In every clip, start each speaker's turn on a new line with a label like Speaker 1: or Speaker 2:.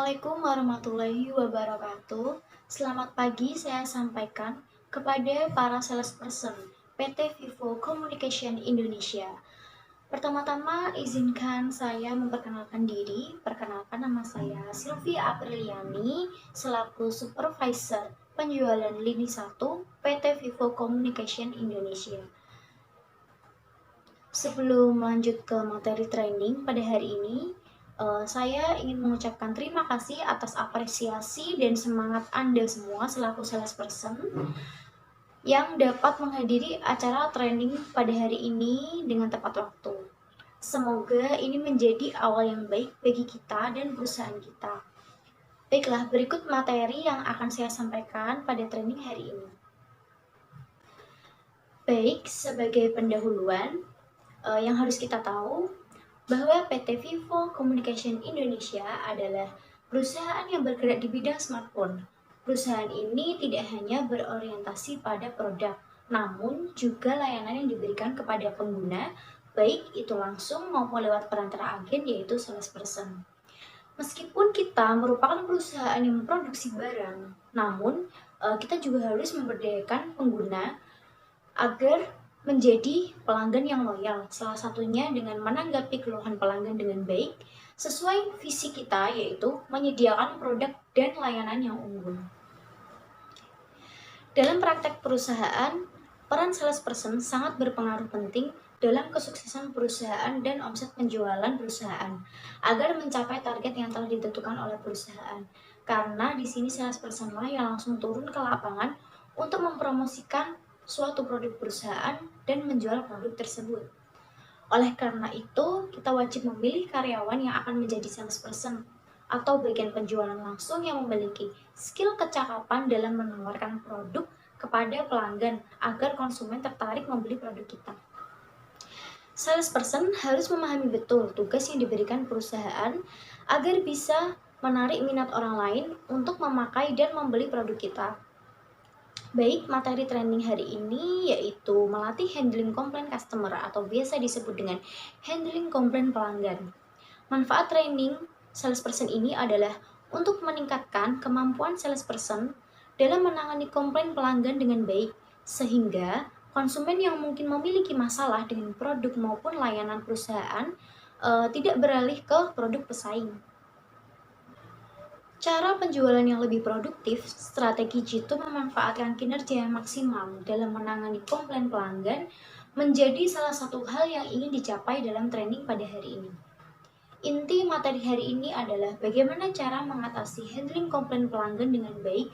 Speaker 1: Assalamualaikum warahmatullahi wabarakatuh. Selamat pagi saya sampaikan kepada para salesperson PT Vivo Communication Indonesia. Pertama-tama izinkan saya memperkenalkan diri. Perkenalkan, nama saya Sylvia Apriliani selaku Supervisor Penjualan Lini 1 PT Vivo Communication Indonesia. Sebelum lanjut ke materi training pada hari ini, saya ingin mengucapkan terima kasih atas apresiasi dan semangat Anda semua selaku salesperson yang dapat menghadiri acara training pada hari ini dengan tepat waktu. Semoga ini menjadi awal yang baik bagi kita dan perusahaan kita. Baiklah, berikut materi yang akan saya sampaikan pada training hari ini. Baik, sebagai pendahuluan, yang harus kita tahu bahwa PT Vivo Communication Indonesia adalah perusahaan yang bergerak di bidang smartphone. Perusahaan ini tidak hanya berorientasi pada produk, namun juga layanan yang diberikan kepada pengguna, baik itu langsung maupun lewat perantara agen, yaitu salesperson. Meskipun kita merupakan perusahaan yang memproduksi barang, namun kita juga harus memberdayakan pengguna agar menjadi pelanggan yang loyal, salah satunya dengan menanggapi keluhan pelanggan dengan baik, sesuai visi kita, yaitu menyediakan produk dan layanan yang unggul. Dalam praktek perusahaan, peran salesperson sangat berpengaruh penting dalam kesuksesan perusahaan dan omset penjualan perusahaan, agar mencapai target yang telah ditentukan oleh perusahaan. Karena di sini salesperson lah yang langsung turun ke lapangan untuk mempromosikan suatu produk perusahaan dan menjual produk tersebut. Oleh karena itu, kita wajib memilih karyawan yang akan menjadi salesperson atau bagian penjualan langsung yang memiliki skill kecakapan dalam menawarkan produk kepada pelanggan agar konsumen tertarik membeli produk kita. Salesperson harus memahami betul tugas yang diberikan perusahaan agar bisa menarik minat orang lain untuk memakai dan membeli produk kita. Baik, materi training hari ini yaitu melatih handling komplain customer atau biasa disebut dengan handling komplain pelanggan. Manfaat training salesperson ini adalah untuk meningkatkan kemampuan salesperson dalam menangani komplain pelanggan dengan baik, sehingga konsumen yang mungkin memiliki masalah dengan produk maupun layanan perusahaan tidak beralih ke produk pesaing. Cara penjualan yang lebih produktif, strategi Jitu memanfaatkan kinerja yang maksimal dalam menangani komplain pelanggan menjadi salah satu hal yang ingin dicapai dalam training pada hari ini. Inti materi hari ini adalah bagaimana cara mengatasi handling komplain pelanggan dengan baik.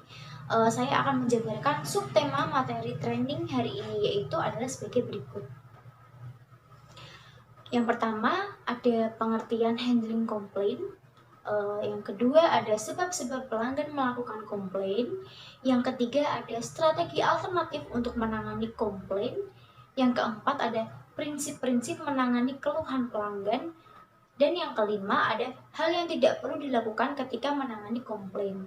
Speaker 1: Saya akan menjabarkan subtema materi training hari ini, yaitu adalah sebagai berikut. Yang pertama ada pengertian handling komplain. Yang kedua ada sebab-sebab pelanggan melakukan komplain. Yang ketiga ada strategi alternatif untuk menangani komplain. Yang keempat ada prinsip-prinsip menangani keluhan pelanggan. Dan yang kelima ada hal yang tidak perlu dilakukan ketika menangani komplain.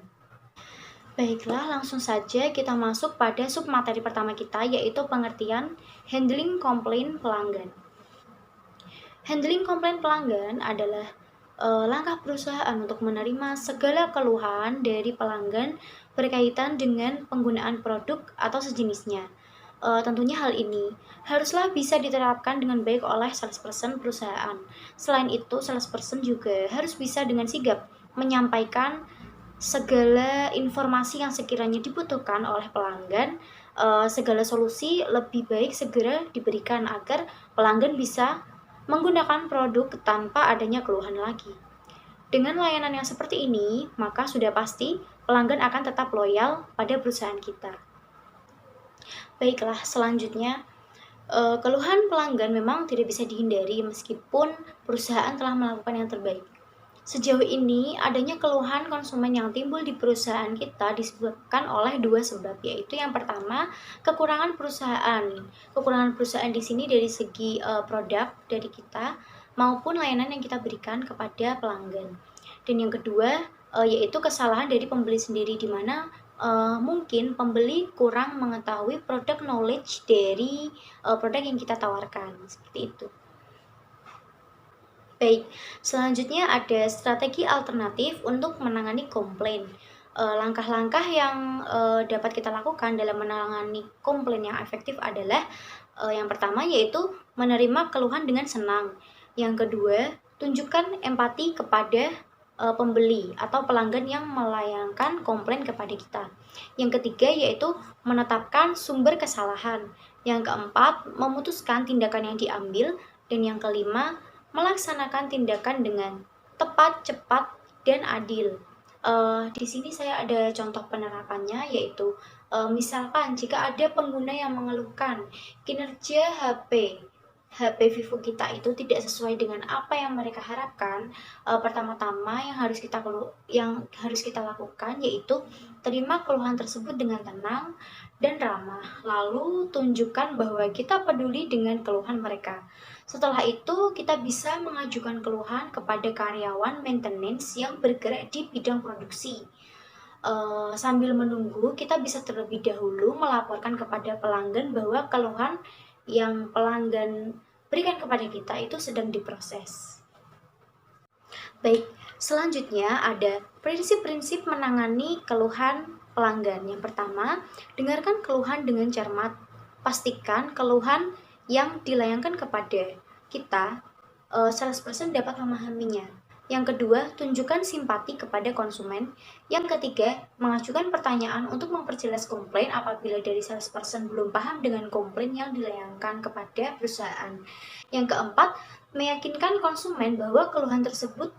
Speaker 1: Baiklah, langsung saja kita masuk pada submateri pertama kita, yaitu pengertian handling komplain pelanggan. Handling komplain pelanggan adalah langkah perusahaan untuk menerima segala keluhan dari pelanggan berkaitan dengan penggunaan produk atau sejenisnya. Tentunya hal ini haruslah bisa diterapkan dengan baik oleh salesperson perusahaan. Selain itu, salesperson juga harus bisa dengan sigap menyampaikan segala informasi yang sekiranya dibutuhkan oleh pelanggan. Segala solusi lebih baik segera diberikan agar pelanggan bisa menggunakan produk tanpa adanya keluhan lagi. Dengan layanan yang seperti ini, maka sudah pasti pelanggan akan tetap loyal pada perusahaan kita. Baiklah, selanjutnya, keluhan pelanggan memang tidak bisa dihindari meskipun perusahaan telah melakukan yang terbaik. Sejauh ini, adanya keluhan konsumen yang timbul di perusahaan kita disebabkan oleh dua sebab, yaitu yang pertama, kekurangan perusahaan. Kekurangan perusahaan di sini dari segi produk dari kita maupun layanan yang kita berikan kepada pelanggan. Dan yang kedua, yaitu kesalahan dari pembeli sendiri, di mana mungkin pembeli kurang mengetahui produk knowledge dari produk yang kita tawarkan, seperti itu. Baik, selanjutnya ada strategi alternatif untuk menangani komplain. Langkah-langkah yang dapat kita lakukan dalam menangani komplain yang efektif adalah yang pertama yaitu menerima keluhan dengan senang. Yang kedua, tunjukkan empati kepada pembeli atau pelanggan yang melayangkan komplain kepada kita. Yang ketiga yaitu menetapkan sumber kesalahan. Yang keempat, memutuskan tindakan yang diambil. Dan yang kelima, melaksanakan tindakan dengan tepat, cepat, dan adil. Di sini saya ada contoh penerapannya, yaitu misalkan jika ada pengguna yang mengeluhkan kinerja HP Vivo kita itu tidak sesuai dengan apa yang mereka harapkan, pertama-tama yang harus kita lakukan yaitu terima keluhan tersebut dengan tenang dan ramah, lalu tunjukkan bahwa kita peduli dengan keluhan mereka. Setelah itu, kita bisa mengajukan keluhan kepada karyawan maintenance yang bergerak di bidang produksi. Sambil menunggu, kita bisa terlebih dahulu melaporkan kepada pelanggan bahwa keluhan yang pelanggan berikan kepada kita itu sedang diproses. Baik, selanjutnya ada prinsip-prinsip menangani keluhan pelanggan. Yang pertama, dengarkan keluhan dengan cermat. Pastikan keluhan yang dilayangkan kepada kita, salesperson dapat memahaminya. Yang kedua, tunjukkan simpati kepada konsumen. Yang ketiga, mengajukan pertanyaan untuk memperjelas komplain apabila dari salesperson belum paham dengan komplain yang dilayangkan kepada perusahaan. Yang keempat, meyakinkan konsumen bahwa keluhan tersebut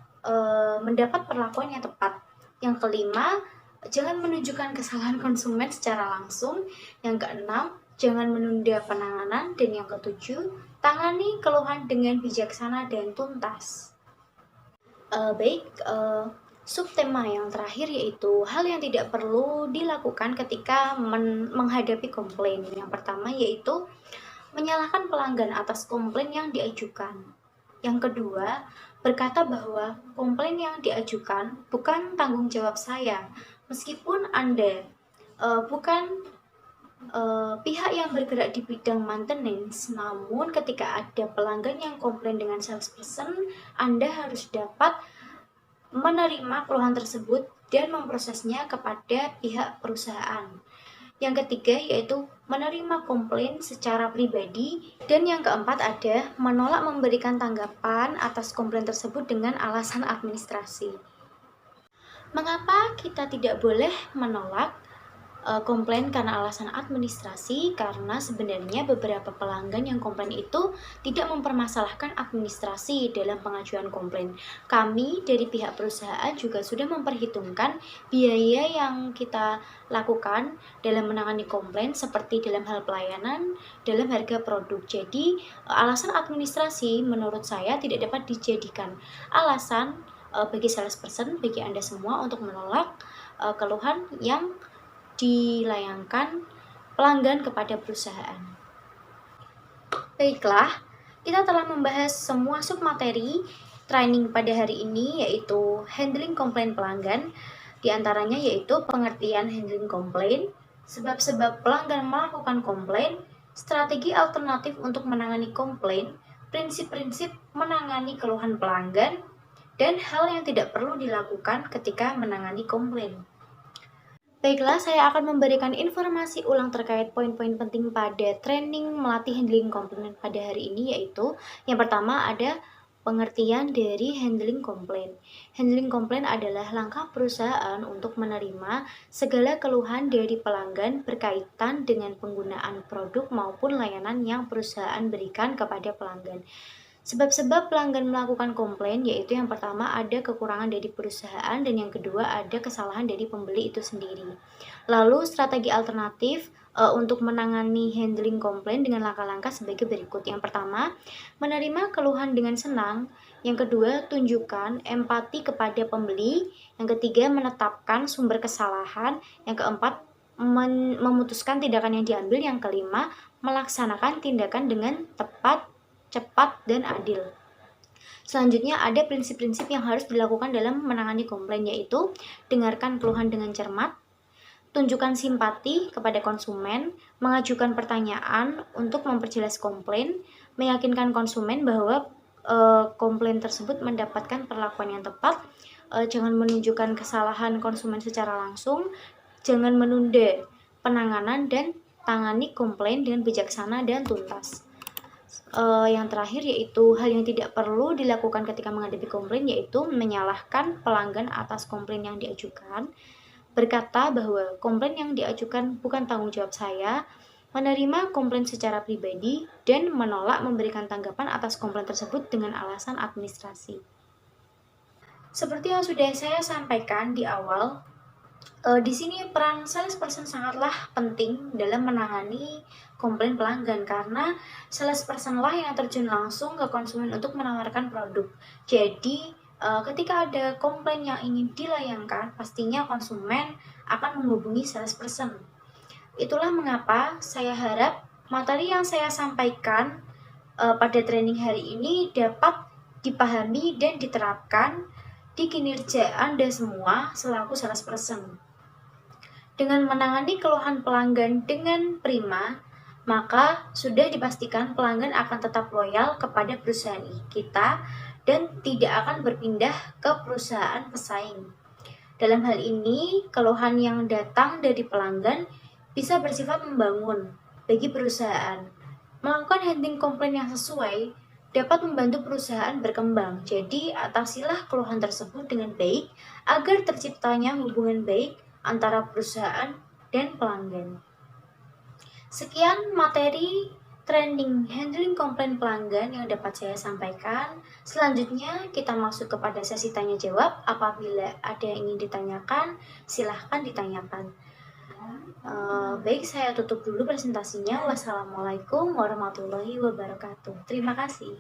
Speaker 1: mendapat perlakuan yang tepat. Yang kelima, jangan menunjukkan kesalahan konsumen secara langsung. Yang keenam, jangan menunda penanganan. Dan yang ketujuh, tangani keluhan dengan bijaksana dan tuntas. Subtema yang terakhir yaitu hal yang tidak perlu dilakukan ketika menghadapi komplain. Yang pertama yaitu menyalahkan pelanggan atas komplain yang diajukan. Yang kedua, berkata bahwa komplain yang diajukan bukan tanggung jawab saya, meskipun Anda bukan pihak yang bergerak di bidang maintenance, namun ketika ada pelanggan yang komplain dengan salesperson, Anda harus dapat menerima keluhan tersebut dan memprosesnya kepada pihak perusahaan. Yang ketiga yaitu menerima komplain secara pribadi. Dan yang keempat ada menolak memberikan tanggapan atas komplain tersebut dengan alasan administrasi. Mengapa kita tidak boleh menolak komplain karena alasan administrasi? Karena sebenarnya beberapa pelanggan yang komplain itu tidak mempermasalahkan administrasi dalam pengajuan komplain. Kami dari pihak perusahaan juga sudah memperhitungkan biaya yang kita lakukan dalam menangani komplain seperti dalam hal pelayanan, dalam harga produk. Jadi alasan administrasi menurut saya tidak dapat dijadikan alasan bagi salesperson, bagi Anda semua untuk menolak keluhan yang dilayangkan pelanggan kepada perusahaan. Baiklah, kita telah membahas semua submateri training pada hari ini, yaitu handling komplain pelanggan. Di antaranya yaitu pengertian handling komplain, sebab-sebab pelanggan melakukan komplain, strategi alternatif untuk menangani komplain, prinsip-prinsip menangani keluhan pelanggan, dan hal yang tidak perlu dilakukan ketika menangani komplain. Baiklah, saya akan memberikan informasi ulang terkait poin-poin penting pada training melatih handling komplain pada hari ini, yaitu yang pertama ada pengertian dari handling komplain. Handling komplain adalah langkah perusahaan untuk menerima segala keluhan dari pelanggan berkaitan dengan penggunaan produk maupun layanan yang perusahaan berikan kepada pelanggan. Sebab-sebab pelanggan melakukan komplain yaitu yang pertama ada kekurangan dari perusahaan dan yang kedua ada kesalahan dari pembeli itu sendiri. Lalu strategi alternatif untuk menangani handling komplain dengan langkah-langkah sebagai berikut. Yang pertama, menerima keluhan dengan senang. Yang kedua, tunjukkan empati kepada pembeli. Yang ketiga, menetapkan sumber kesalahan. Yang keempat, memutuskan tindakan yang diambil. Yang kelima, melaksanakan tindakan dengan tepat, cepat, dan adil. Selanjutnya ada prinsip-prinsip yang harus dilakukan dalam menangani komplain, yaitu dengarkan keluhan dengan cermat, tunjukkan simpati kepada konsumen, mengajukan pertanyaan untuk memperjelas komplain, meyakinkan konsumen bahwa komplain tersebut mendapatkan perlakuan yang tepat. Jangan menunjukkan kesalahan konsumen secara langsung, jangan menunda penanganan, dan tangani komplain dengan bijaksana dan tuntas. Yang terakhir yaitu hal yang tidak perlu dilakukan ketika menghadapi komplain, yaitu menyalahkan pelanggan atas komplain yang diajukan, berkata bahwa komplain yang diajukan bukan tanggung jawab saya, menerima komplain secara pribadi, dan menolak memberikan tanggapan atas komplain tersebut dengan alasan administrasi. Seperti yang sudah saya sampaikan di awal, di sini peran salesperson sangatlah penting dalam menangani komplain pelanggan, karena salesperson lah yang terjun langsung ke konsumen untuk menawarkan produk. Jadi ketika ada komplain yang ingin dilayangkan, pastinya konsumen akan menghubungi salesperson. Itulah mengapa saya harap materi yang saya sampaikan pada training hari ini dapat dipahami dan diterapkan di kinerja Anda semua selaku salesperson. Dengan menangani keluhan pelanggan dengan prima, maka sudah dipastikan pelanggan akan tetap loyal kepada perusahaan kita dan tidak akan berpindah ke perusahaan pesaing. Dalam hal ini, keluhan yang datang dari pelanggan bisa bersifat membangun bagi perusahaan. Melakukan handling komplain yang sesuai dapat membantu perusahaan berkembang. Jadi, atasilah keluhan tersebut dengan baik agar terciptanya hubungan baik antara perusahaan dan pelanggan. Sekian materi training handling komplain pelanggan yang dapat saya sampaikan. Selanjutnya kita masuk kepada sesi tanya jawab. Apabila ada yang ingin ditanyakan, silahkan ditanyakan. Baik, saya tutup dulu presentasinya. Wassalamualaikum warahmatullahi wabarakatuh. Terima kasih.